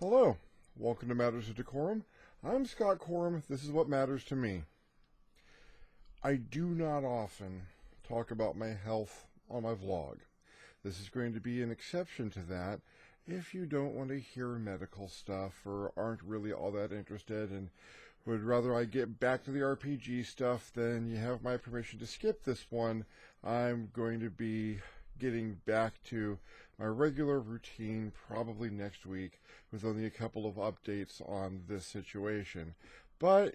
Hello, welcome to Matters of DeCorum. I'm Scott Corum. This is what matters to me. I do not often talk about my health on my vlog. This is going to be an exception to that if you don't want to hear medical stuff or aren't really all that interested and would rather I get back to the RPG stuff, then you have my permission to skip this one. I'm going to be getting back to my regular routine probably next week with only a couple of updates on this situation. But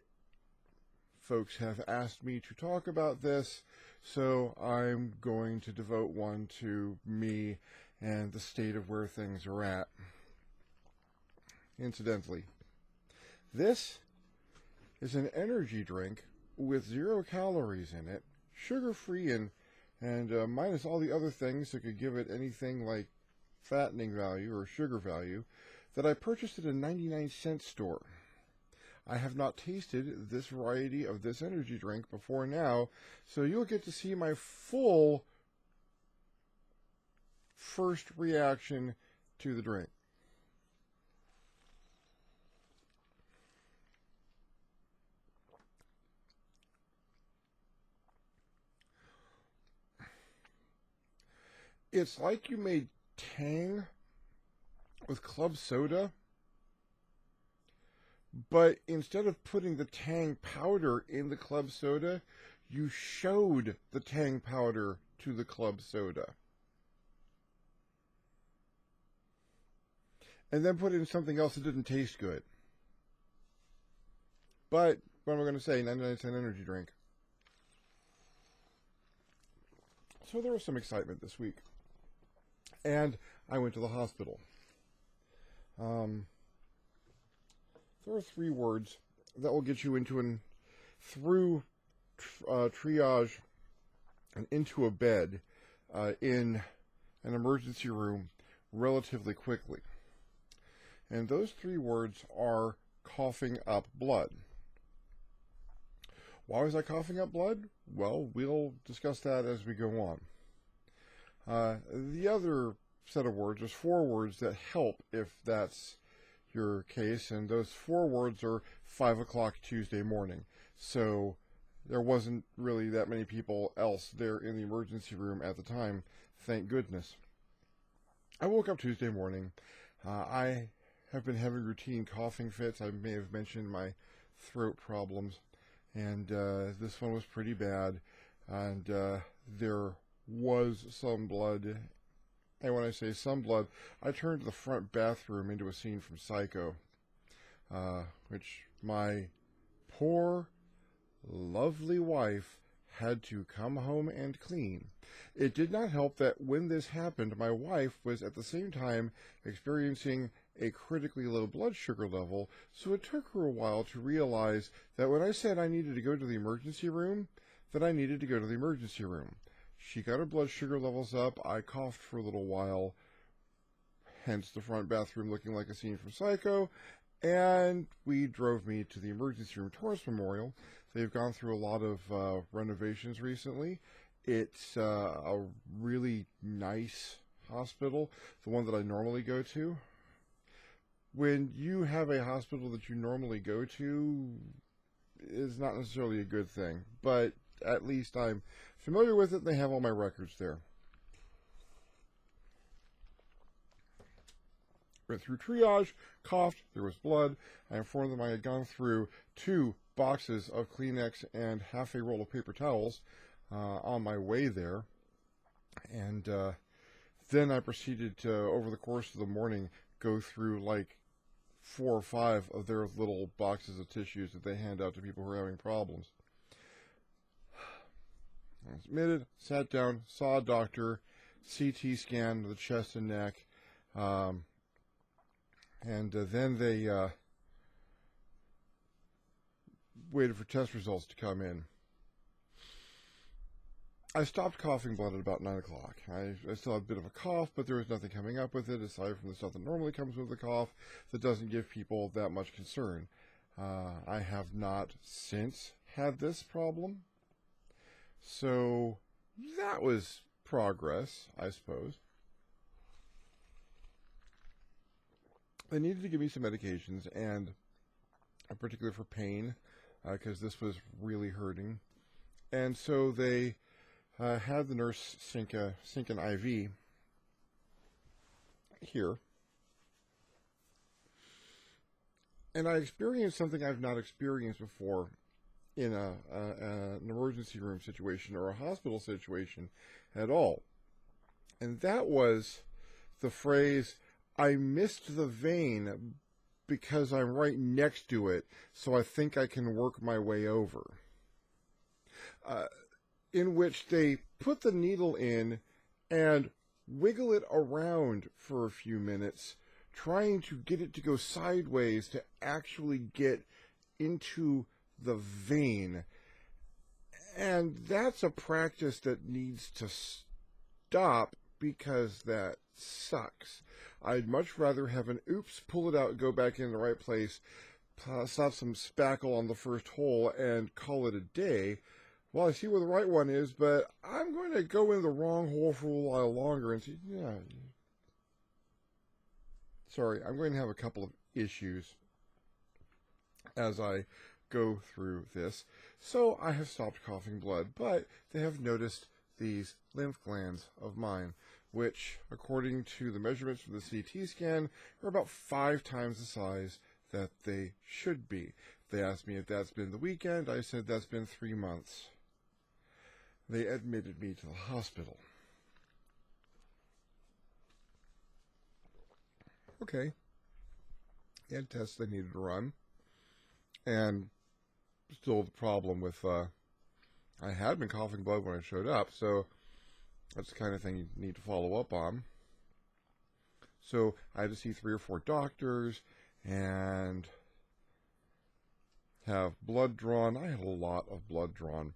folks have asked me to talk about this, so I'm going to devote one to me and the state of where things are at. Incidentally, this is an energy drink with 0 calories in it, sugar-free and minus all the other things that could give it anything like fattening value or sugar value, that I purchased at a 99-cent store. I have not tasted this variety of this energy drink before now, so you'll get to see my full first reaction to the drink. It's like you made Tang with club soda, but instead of putting the Tang powder in the club soda, you showed the Tang powder to the club soda. And then put in something else that didn't taste good. But, what am I going to say? 99-cent energy drink. So there was some excitement this week. And I went to the hospital. There are 3 words that will get you into through triage and into a bed in an emergency room relatively quickly. And those 3 words are coughing up blood. Why was I coughing up blood? Well, we'll discuss that as we go on. The other set of words is 4 words that help if that's your case, and those 4 words are 5 o'clock Tuesday morning. So there wasn't really that many people else there in the emergency room at the time, thank goodness. I woke up Tuesday morning. I have been having routine coughing fits. I may have mentioned my throat problems, and this one was pretty bad, and there was some blood. And when I say some blood, I turned the front bathroom into a scene from Psycho, which my poor, lovely wife had to come home and clean. It did not help that when this happened, my wife was at the same time experiencing a critically low blood sugar level, so it took her a while to realize that when I said I needed to go to the emergency room, that I needed to go to the emergency room. She got her blood sugar levels up. I coughed for a little while, hence the front bathroom looking like a scene from Psycho, and we drove me to the emergency room, Taurus Memorial. They've gone through a lot of renovations recently. It's a really nice hospital, the one that I normally go to. When you have a hospital that you normally go to, is not necessarily a good thing, but at least I'm familiar with it. They have all my records there. Went through triage, coughed, there was blood. I informed them I had gone through 2 boxes of Kleenex and half a roll of paper towels on my way there. And then I proceeded to, over the course of the morning, go through like 4 or 5 of their little boxes of tissues that they hand out to people who are having problems. I was admitted, sat down, saw a doctor, CT scan of the chest and neck, and then they waited for test results to come in. I stopped coughing blood at about 9 o'clock. I still had a bit of a cough, but there was nothing coming up with it, aside from the stuff that normally comes with a cough that doesn't give people that much concern. I have not since had this problem. So that was progress, I suppose. they needed to give me some medications, and particularly for pain, because this was really hurting. And so they had the nurse sink an IV here. And I experienced something I've not experienced before in an emergency room situation or a hospital situation at all. And that was the phrase, "I missed the vein because I'm right next to it, so I think I can work my way over." In which they put the needle in and wiggle it around for a few minutes, trying to get it to go sideways to actually get into the vein. And that's a practice that needs to stop, because that sucks. I'd much rather have an oops, pull it out, go back in the right place, slap some spackle on the first hole, and call it a day. Well, I see where the right one is, but I'm going to go in the wrong hole for a while longer and see, sorry, I'm going to have a couple of issues as I go through this. So I have stopped coughing blood, but they have noticed these lymph glands of mine, which, according to the measurements from the CT scan, are about 5 times the size that they should be. They asked me if that's been the weekend. I said that's been 3 months. They admitted me to the hospital. Okay. They had tests they needed to run. And still the problem with, I had been coughing blood when I showed up, so that's the kind of thing you need to follow up on. So I had to see 3 or 4 doctors and have blood drawn. I had a lot of blood drawn.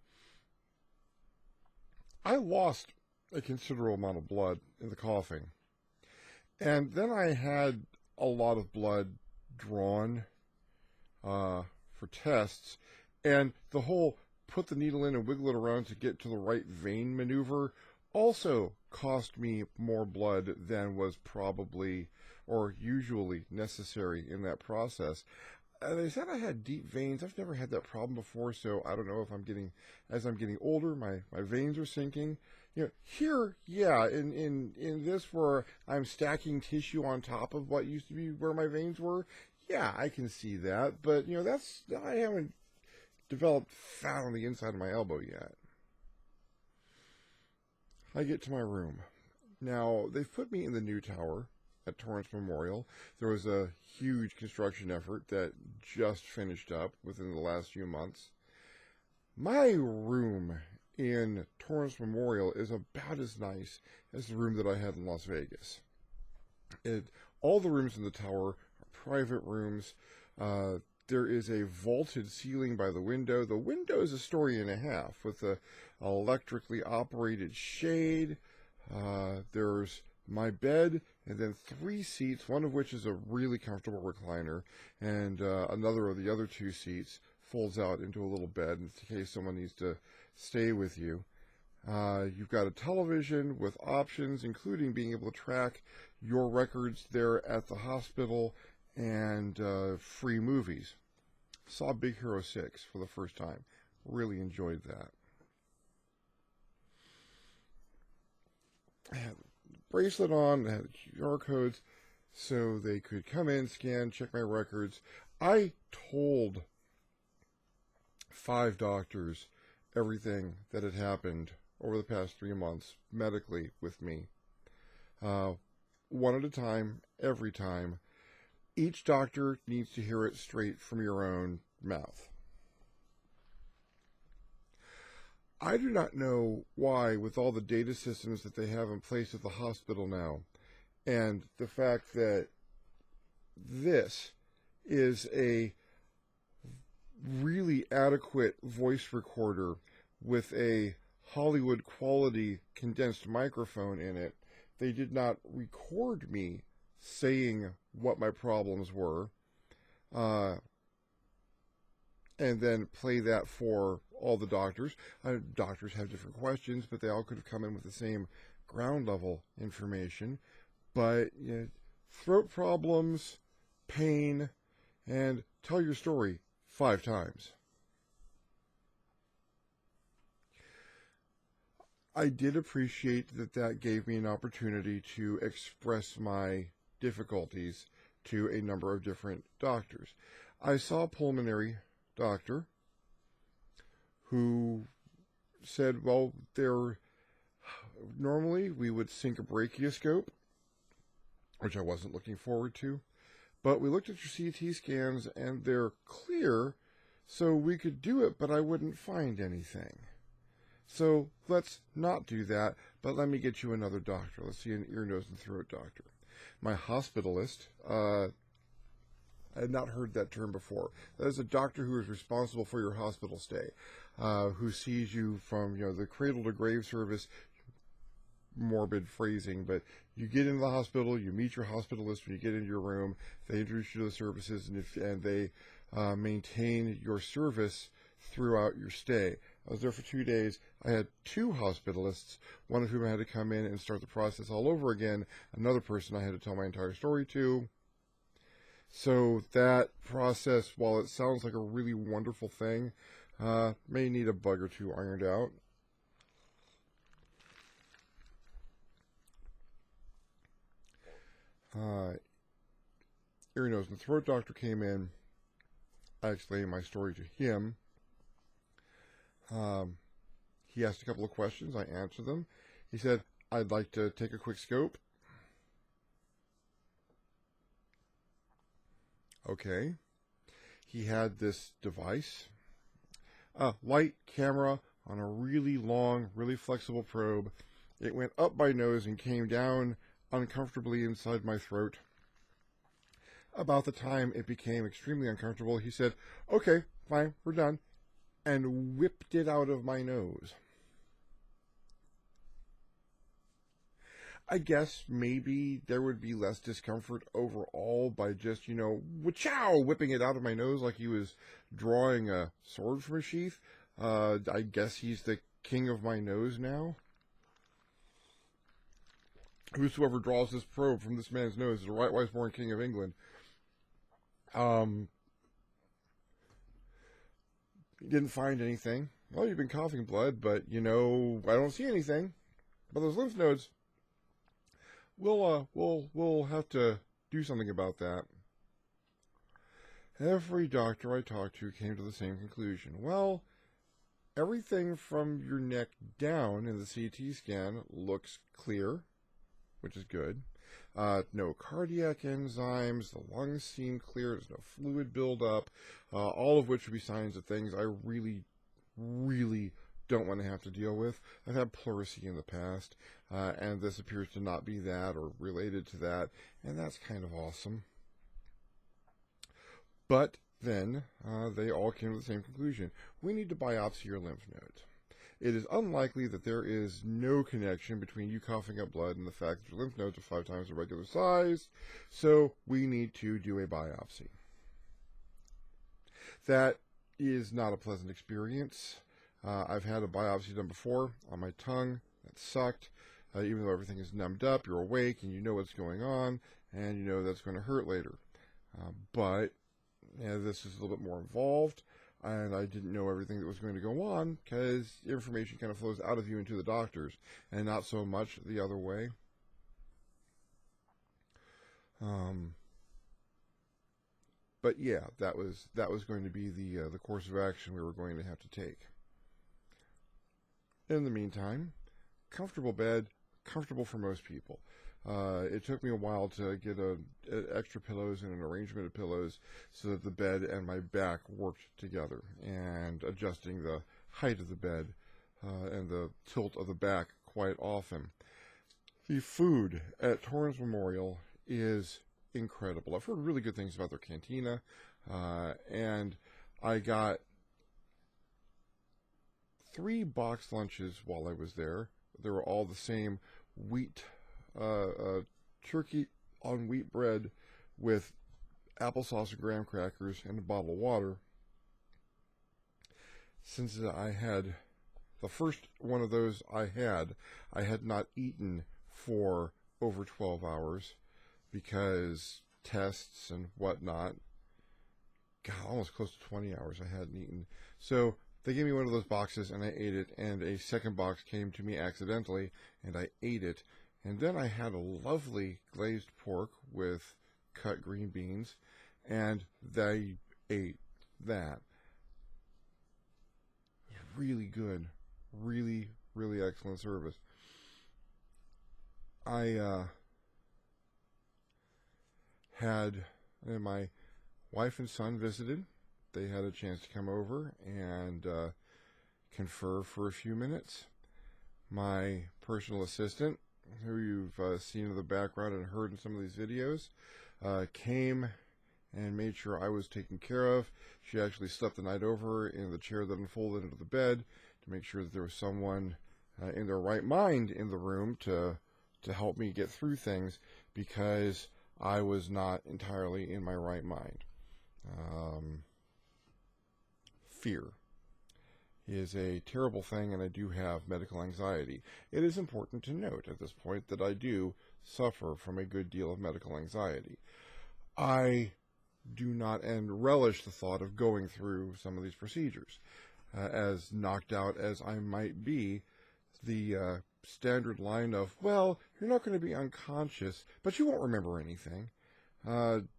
I lost a considerable amount of blood in the coughing. And then I had a lot of blood drawn for tests. And the whole put the needle in and wiggle it around to get to the right vein maneuver also cost me more blood than was probably or usually necessary in that process. They said I had deep veins. I've never had that problem before, so I don't know if as I'm getting older, my veins are sinking. Here, yeah, in this where I'm stacking tissue on top of what used to be where my veins were, yeah, I can see that. But, I haven't developed fat on the inside of my elbow yet. I get to my room. Now, they've put me in the new tower at Torrance Memorial. There was a huge construction effort that just finished up within the last few months. My room in Torrance Memorial is about as nice as the room that I had in Las Vegas. All the rooms in the tower are private rooms. There is a vaulted ceiling by the window. The window is a story and a half with an electrically operated shade. There's my bed, and then 3 seats, one of which is a really comfortable recliner, and another of the other 2 seats folds out into a little bed in case someone needs to stay with you. You've got a television with options, including being able to track your records there at the hospital, and free movies. Saw Big Hero 6 for the first time. Really enjoyed that. I had bracelet on, had QR codes, so they could come in, scan, check my records. I told 5 doctors everything that had happened over the past 3 months medically with me. One at a time, every time. Each doctor needs to hear it straight from your own mouth. I do not know why, with all the data systems that they have in place at the hospital now, and the fact that this is a really adequate voice recorder with a Hollywood quality condensed microphone in it, they did not record me saying what my problems were, and then play that for all the doctors. Doctors have different questions, but they all could have come in with the same ground level information. But throat problems, pain, and tell your story 5 times. I did appreciate that gave me an opportunity to express my difficulties to a number of different doctors. I saw a pulmonary doctor who said, well, normally we would sync a brachioscope, which I wasn't looking forward to, but we looked at your CT scans and they're clear, so we could do it, but I wouldn't find anything. So let's not do that, but let me get you another doctor. Let's see an ear, nose, and throat doctor. My hospitalist, I had not heard that term before. That is a doctor who is responsible for your hospital stay, who sees you from the cradle to grave service. Morbid phrasing, but you get into the hospital, you meet your hospitalist when you get into your room, they introduce you to the services, and they maintain your service throughout your stay. I was there for 2 days. I had 2 hospitalists, one of whom I had to come in and start the process all over again, another person I had to tell my entire story to. So that process, while it sounds like a really wonderful thing, may need a bug or 2 ironed out. Ear, nose, and throat doctor came in. I explained my story to him. He asked a couple of questions. I answered them. He said, I'd like to take a quick scope. Okay. He had this device, light camera on a really long, really flexible probe. It went up my nose and came down uncomfortably inside my throat. About the time it became extremely uncomfortable, he said, okay, fine, we're done, and whipped it out of my nose. I guess maybe there would be less discomfort overall by just, wa-chow, whipping it out of my nose like he was drawing a sword from a sheath. I guess he's the king of my nose now. Whosoever draws this probe from this man's nose is a right-wise-born king of England. He didn't find anything. Well, you've been coughing blood, but, I don't see anything. But those lymph nodes, we'll have to do something about that. Every doctor I talked to came to the same conclusion. Well, everything from your neck down in the CT scan looks clear, which is good. No cardiac enzymes, the lungs seem clear, there's no fluid buildup, all of which would be signs of things I really, really don't want to have to deal with. I've had pleurisy in the past, and this appears to not be that or related to that, and that's kind of awesome. But then they all came to the same conclusion. We need to biopsy your lymph nodes. It is unlikely that there is no connection between you coughing up blood and the fact that your lymph nodes are 5 times the regular size, so we need to do a biopsy. That is not a pleasant experience. I've had a biopsy done before on my tongue. That sucked. Even though everything is numbed up, you're awake and you know what's going on, and you know that's going to hurt later. But this is a little bit more involved. And I didn't know everything that was going to go on because information kind of flows out of you into the doctors and not so much the other way. But yeah, that was going to be the course of action we were going to have to take. In the meantime, comfortable bed, comfortable for most people. It took me a while to get extra pillows and an arrangement of pillows so that the bed and my back worked together, and adjusting the height of the bed and the tilt of the back quite often. The food at Torrance Memorial is incredible. I've heard really good things about their cantina, and I got 3 box lunches while I was there. They were all the same wheat turkey on wheat bread with applesauce and graham crackers and a bottle of water. Since I had the first one of those I had not eaten for over 12 hours because tests and whatnot. God, almost close to 20 hours I hadn't eaten. So they gave me one of those boxes, and I ate it, and a second box came to me accidentally, and I ate it. And then I had a lovely glazed pork with cut green beans, and they ate that. It was really good. Really, really excellent service. I had my wife and son visited. They had a chance to come over and confer for a few minutes. My personal assistant, who you've seen in the background and heard in some of these videos, came and made sure I was taken care of. She actually slept the night over in the chair that unfolded into the bed to make sure that there was someone in their right mind in the room to help me get through things, because I was not entirely in my right mind. Fear is a terrible thing, and I do have medical anxiety. It is important to note at this point that I do suffer from a good deal of medical anxiety. I do not relish the thought of going through some of these procedures. As knocked out as I might be, the standard line of, well, you're not going to be unconscious, but you won't remember anything,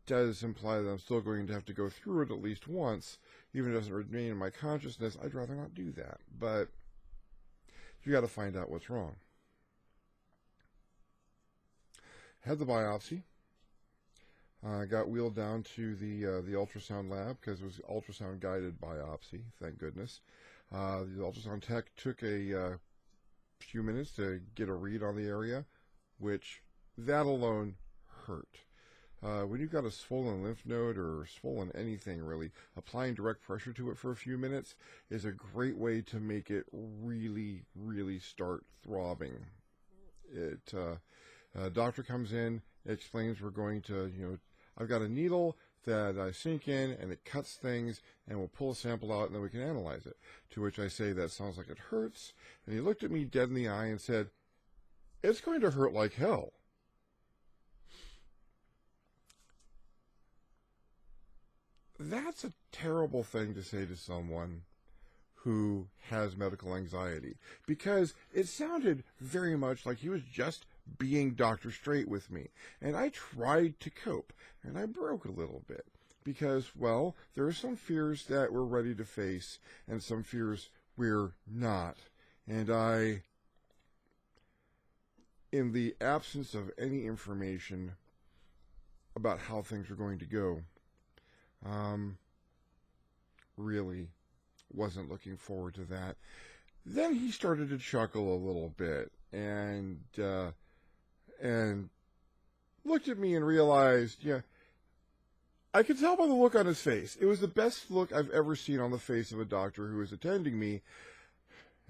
does imply that I'm still going to have to go through it at least once. Even if it doesn't remain in my consciousness, I'd rather not do that. But you got to find out what's wrong. Had the biopsy. Got wheeled down to the ultrasound lab, because it was ultrasound guided biopsy, thank goodness. The ultrasound tech took a few minutes to get a read on the area, which that alone hurt. When you've got a swollen lymph node or swollen anything really, applying direct pressure to it for a few minutes is a great way to make it really, really start throbbing. Doctor comes in, explains we're going to, I've got a needle that I sink in, and it cuts things, and we'll pull a sample out, and then we can analyze it. To which I say, that sounds like it hurts. And he looked at me dead in the eye and said, it's going to hurt like hell. That's a terrible thing to say to someone who has medical anxiety, because it sounded very much like he was just being Dr. Straight with me. And I tried to cope, and I broke a little bit, because, well, there are some fears that we're ready to face, and some fears we're not. And in the absence of any information about how things are going to go, really wasn't looking forward to that. Then he started to chuckle a little bit, and looked at me and realized, I could tell by the look on his face. It was the best look I've ever seen on the face of a doctor who was attending me.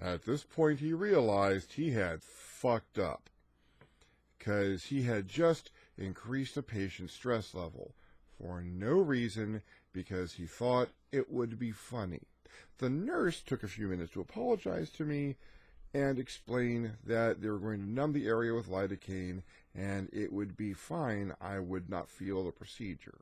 At this point, he realized he had fucked up, because he had just increased a patient's stress level for no reason, because he thought it would be funny. The nurse took a few minutes to apologize to me and explain that they were going to numb the area with lidocaine, and it would be fine. I would not feel the procedure.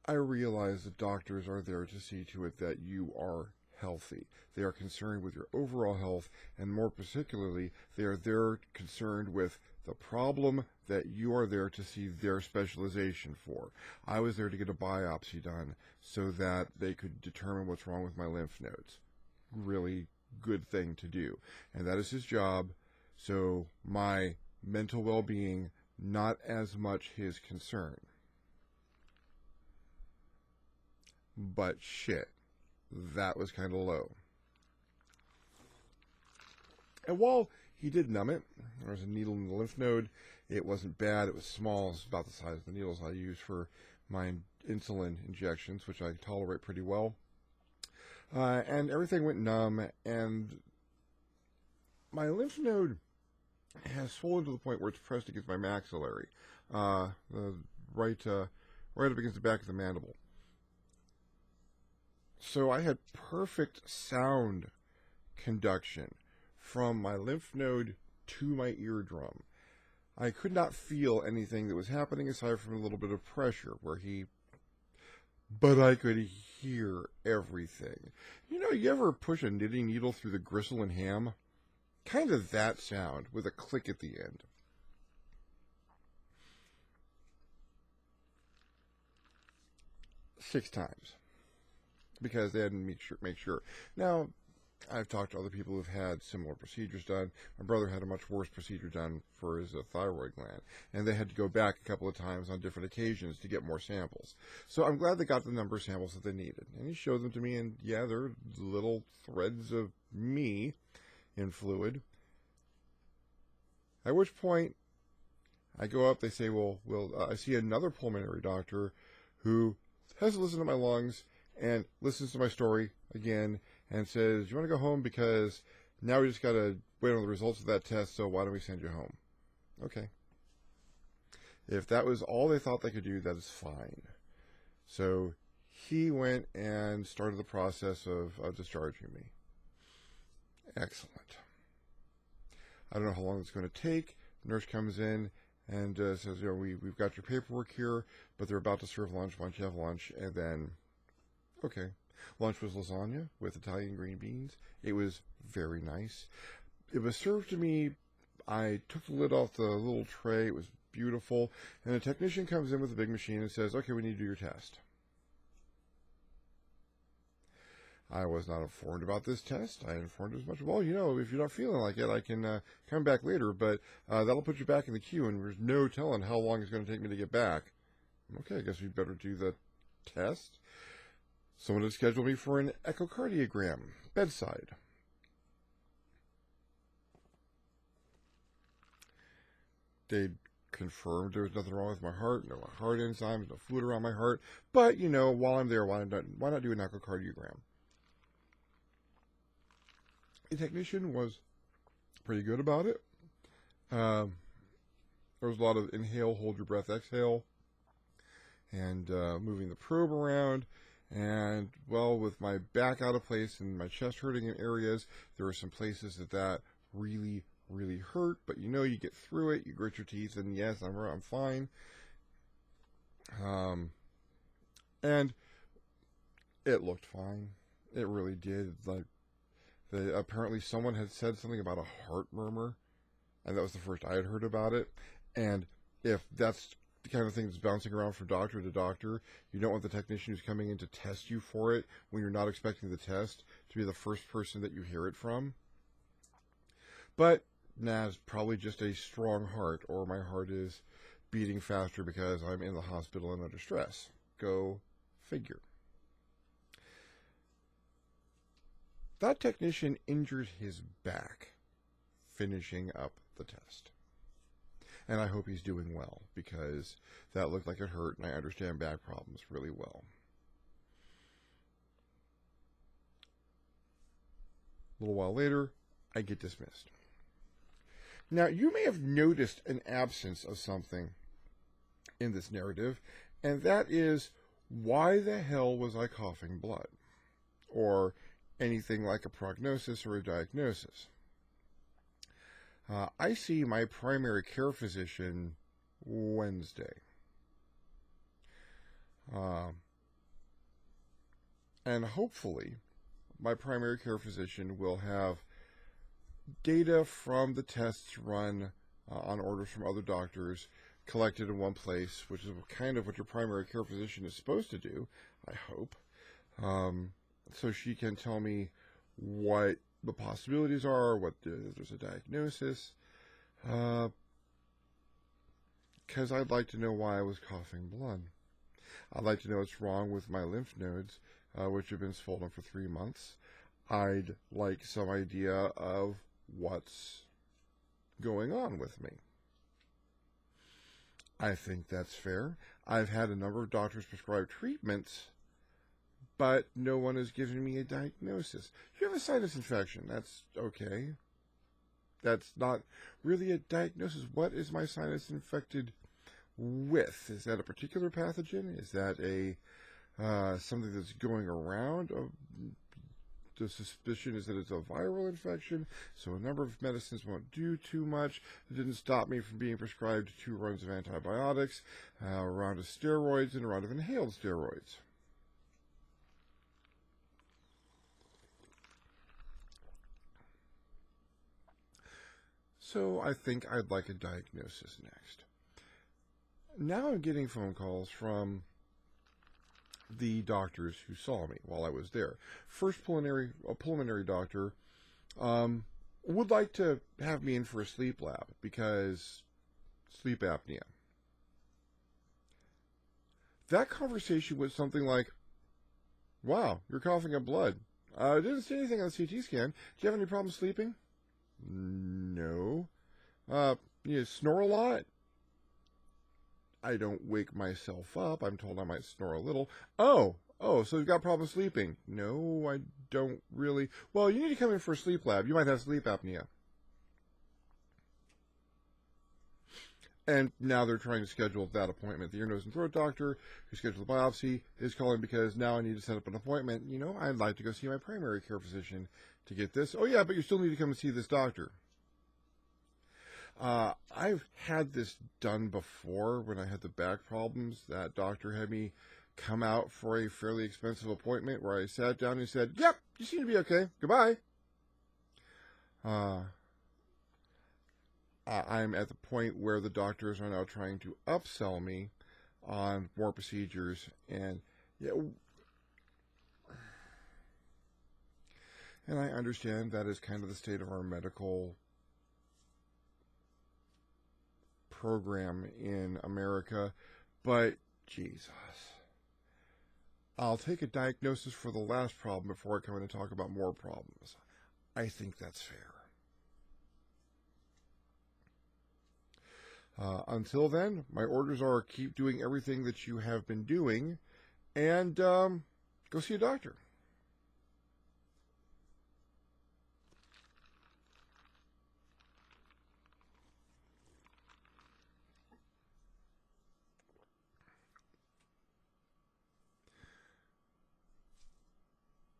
I realize that doctors are there to see to it that you are healthy. They are concerned with your overall health, and more particularly, they are there concerned with the problem that you are there to see their specialization for. I was there to get a biopsy done so that they could determine what's wrong with my lymph nodes. Really good thing to do. And that is his job, so my mental well-being, not as much his concern. But shit, that was kind of low. And while he did numb it, there was a needle in the lymph node. It wasn't bad. It was small. It was about the size of the needles I use for my insulin injections, which I tolerate pretty well. And everything went numb, and my lymph node has swollen to the point where it's pressed against my maxillary, right up against the back of the mandible. So I had perfect sound conduction from my lymph node to my eardrum. I could not feel anything that was happening aside from a little bit of pressure but I could hear everything. You know, you ever push a knitting needle through the gristle and ham? Kind of that sound with a click at the end. Six times. Because they had to make sure. Now, I've talked to other people who've had similar procedures done. My brother had a much worse procedure done for his thyroid gland, and they had to go back a couple of times on different occasions to get more samples. So I'm glad they got the number of samples that they needed. And he showed them to me, and yeah, they're little threads of me in fluid. At which point, I go up, they say, well, I see another pulmonary doctor who has to listen to my lungs and listens to my story again, and says, you want to go home because now we just got to wait on the results of that test, so why don't we send you home? Okay. If that was all they thought they could do, that is fine. So he went and started the process of discharging me. Excellent. I don't know how long it's going to take. The nurse comes in and says, you know, we've got your paperwork here, but they're about to serve lunch. Why don't you have lunch? And then, okay. Lunch was lasagna with Italian green beans. It was very nice. It was served to me. I took the lid off the little tray. It was beautiful. And a technician comes in with a big machine and says, okay, we need to do your test. I was not informed about this test. I informed as much, well, you know, if you're not feeling like it, I can come back later, but that'll put you back in the queue, and there's no telling how long it's going to take me to get back. Okay, I guess we better do the test. Someone had scheduled me for an echocardiogram, bedside. They confirmed there was nothing wrong with my heart, no heart enzymes, no fluid around my heart. But, you know, while I'm there, why not do an echocardiogram? The technician was pretty good about it. There was a lot of inhale, hold your breath, exhale, and moving the probe around. And, well, with my back out of place and my chest hurting in areas, there were some places that really, really hurt. But, you know, you get through it, you grit your teeth, and yes, I'm fine. And it looked fine. It really did. Like, apparently someone had said something about a heart murmur, and that was the first I had heard about it. And if that's the kind of thing that's bouncing around from doctor to doctor, you don't want the technician who's coming in to test you for it when you're not expecting the test to be the first person that you hear it from. But, nah, it's probably just a strong heart, or my heart is beating faster because I'm in the hospital and under stress. Go figure. That technician injured his back finishing up the test. And I hope he's doing well, because that looked like it hurt, and I understand back problems really well. A little while later, I get dismissed. Now, you may have noticed an absence of something in this narrative, and that is, why the hell was I coughing blood? Or anything like a prognosis or a diagnosis. I see my primary care physician Wednesday. And hopefully, my primary care physician will have data from the tests run on orders from other doctors collected in one place, which is kind of what your primary care physician is supposed to do, I hope. So she can tell me what the possibilities are, what there's a diagnosis, because I'd like to know why I was coughing blood. I'd like to know what's wrong with my lymph nodes, which have been swollen for 3 months. I'd like some idea of what's going on with me. I think that's fair. I've had a number of doctors prescribe treatments, but no one has given me a diagnosis. You have a sinus infection. That's okay. That's not really a diagnosis. What is my sinus infected with? Is that a particular pathogen? Is that a something that's going around? the suspicion is that it's a viral infection, so a number of medicines won't do too much. It didn't stop me from being prescribed 2 runs of antibiotics, a round of steroids, and a round of inhaled steroids. So I think I'd like a diagnosis next. Now I'm getting phone calls from the doctors who saw me while I was there. First, a pulmonary doctor would like to have me in for a sleep lab because sleep apnea. That conversation was something like, "Wow, you're coughing up blood. I didn't see anything on the CT scan. Do you have any problems sleeping?" "No." You snore a lot?" "I don't wake myself up. I'm told I might snore a little." Oh, so you've got problems sleeping?" "No, I don't really." "Well, you need to come in for a sleep lab. You might have sleep apnea." And now they're trying to schedule that appointment. The ear, nose, and throat doctor who scheduled the biopsy is calling because now I need to set up an appointment. I'd like to go see my primary care physician to get this. "Oh, yeah, but you still need to come and see this doctor." I've had this done before when I had the back problems. That doctor had me come out for a fairly expensive appointment where I sat down and said, "Yep, you seem to be okay. Goodbye." I'm at the point where the doctors are now trying to upsell me on more procedures, and and I understand that is kind of the state of our medical program in America, but Jesus, I'll take a diagnosis for the last problem before I come in and talk about more problems. I think that's fair. Until then, my orders are keep doing everything that you have been doing and go see a doctor.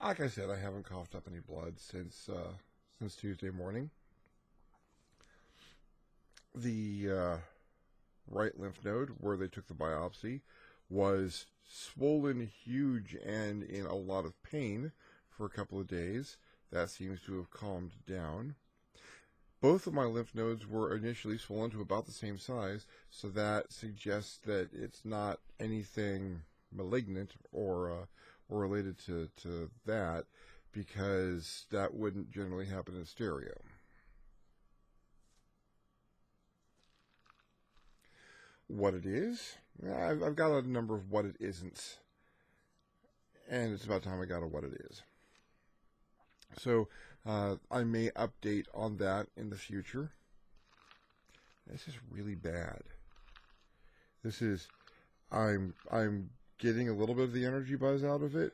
Like I said, I haven't coughed up any blood since Tuesday morning. The right lymph node where they took the biopsy was swollen huge and in a lot of pain for a couple of days. That seems to have calmed down. Both of my lymph nodes were initially swollen to about the same size, so that suggests that it's not anything malignant or related to that, because that wouldn't generally happen in stereo. What it is? I've got a number of what it isn't, and it's about time I got a what it is. So I may update on that in the future. This is really bad. This is, I'm getting a little bit of the energy buzz out of it,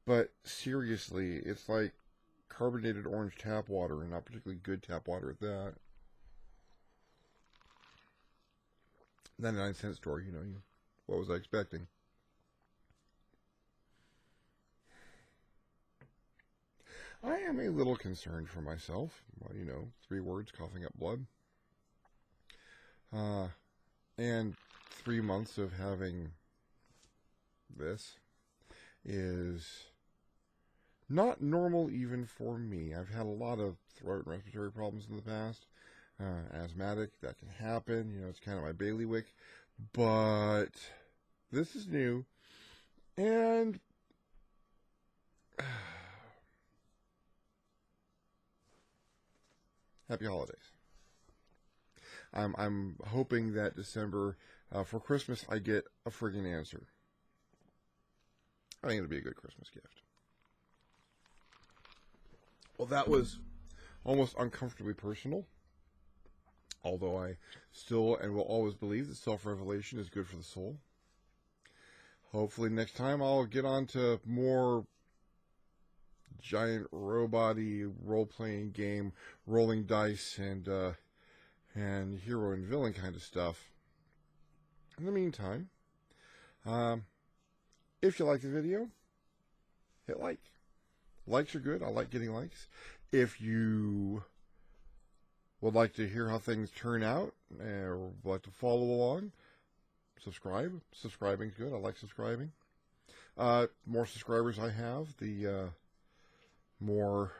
but seriously, it's like carbonated orange tap water, and not particularly good tap water at that. 99-cent store, what was I expecting? I am a little concerned for myself. Well, 3 words, coughing up blood. And 3 months of having this is not normal even for me. I've had a lot of throat and respiratory problems in the past. Asthmatic, that can happen. It's kind of my bailiwick. But this is new. And happy holidays. I'm hoping that December, for Christmas, I get a friggin' answer. I think it'll be a good Christmas gift. Well, that was almost uncomfortably personal. Although I still and will always believe that self-revelation is good for the soul. Hopefully next time I'll get on to more giant robot-y role-playing game, rolling dice, and hero and villain kind of stuff. In the meantime, if you like the video, hit like. Likes are good. I like getting likes. If you would like to hear how things turn out or would like to follow along, subscribe. Subscribing is good. I like subscribing. More subscribers I have, the more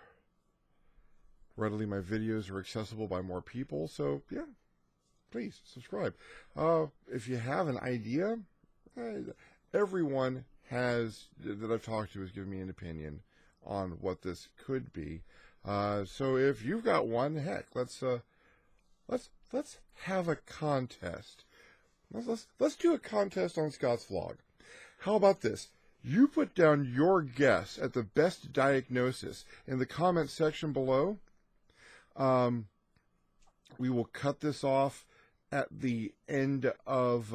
readily my videos are accessible by more people. So, yeah, please subscribe. If you have an idea, everyone that I've talked to has given me an opinion on what this could be. So if you've got one, heck, let's have a contest. Let's do a contest on Scott's vlog. How about this? You put down your guess at the best diagnosis in the comment section below. We will cut this off at the end of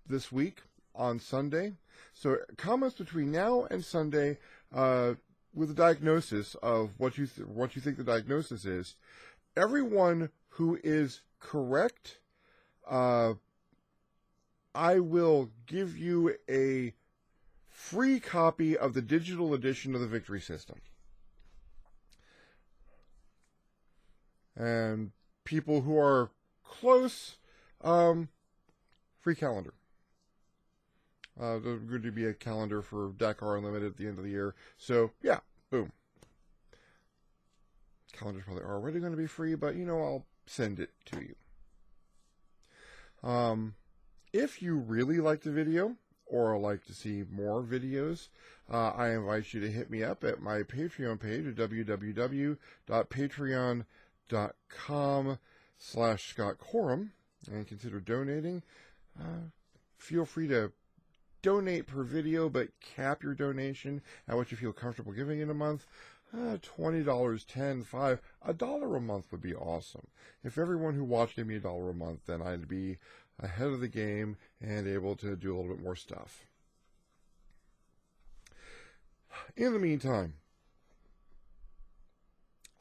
this week on Sunday. So comments between now and Sunday with the diagnosis of what you think the diagnosis is. Everyone who is correct, I will give you a free copy of the digital edition of the Victory System. And people who are close, free calendar. There's going to be a calendar for DeCorum Unlimited at the end of the year. So, yeah, boom. Calendar's probably already going to be free, but, I'll send it to you. If you really like the video or like to see more videos, I invite you to hit me up at my Patreon page at www.patreon.com/ScottCorum and consider donating. Feel free to donate per video, but cap your donation at what you feel comfortable giving in a month. $20, $10, $5, $1 a month would be awesome. If everyone who watched gave me $1 a month, then I'd be ahead of the game and able to do a little bit more stuff. In the meantime,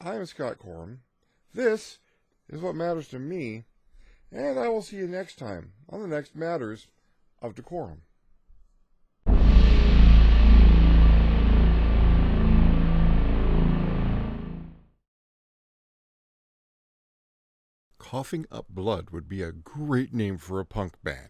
I am Scott Corum. This is what matters to me, and I will see you next time on the next Matters of DeCorum. Coughing Up Blood would be a great name for a punk band.